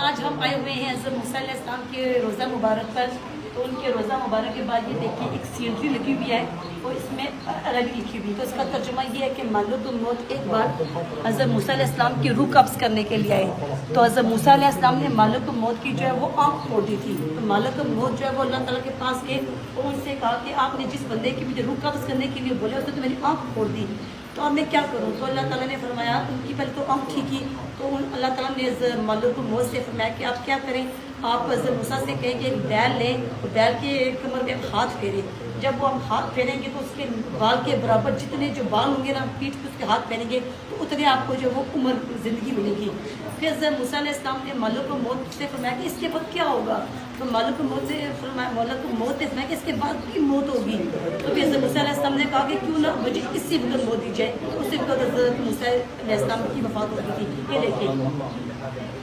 آج ہم آئے ہوئے ہیں حضرت موسیٰ علیہ السلام کے روزہ مبارک پر. تو ان کے روزہ مبارک کے بعد یہ دیکھیں ایک سینٹری لگی ہوئی ہے اور اس میں عربی لکھی ہوئی. تو اس کا ترجمہ یہ ہے کہ ملک الموت ایک بار حضرت موسیٰ علیہ السلام کی روح قبض کرنے کے لیے آئے. تو حضرت موسیٰ علیہ السلام نے ملک الموت کی جو ہے وہ آنکھ کھول دی تھی. تو ملک الموت جو ہے وہ اللہ تعالیٰ کے پاس گئے اور ان سے کہا کہ آپ نے جس بندے کی مجھے روح قبض کرنے کے لیے بولے اس نے تو میری آنکھ کھول دی, تو اب میں کیا کروں؟ تو اللہ تعالیٰ نے فرمایا ان کی پہلے تو آنکھ ٹھیک کی. تو اللہ تعالیٰ نے ملک الموت سے فرمایا کہ آپ کیا کریں, آپ حضرت موسیٰ سے کہیں کہ ایک بیل لیں, بیل کے کمر میں ہاتھ پھیریں. جب وہ ہم ہاتھ پھیریں گے تو اس کے بال کے برابر جتنے جو بال ہوں گے نا پیٹھ پہ اس کے ہاتھ پھیریں گے تو اتنے آپ کو جو وہ عمر زندگی ملے گی. پھر حضرت موسیٰ علیہ السلام نے ملک الموت سے فرمایا کہ اس کے بعد کیا ہوگا؟ تو ملک الموت سے فرمایا, ملک الموت نے فرمایا کہ اس کے بعد بھی موت ہوگی. تو پھر حضرت موسیٰ علیہ السلام نے کہا کہ کیوں نہ مجھے اسی وقت موت دی جائے. اسی وقت حضرت موسیٰ علیہ السلام کی وفات ہوتی تھی. یہ دیکھیں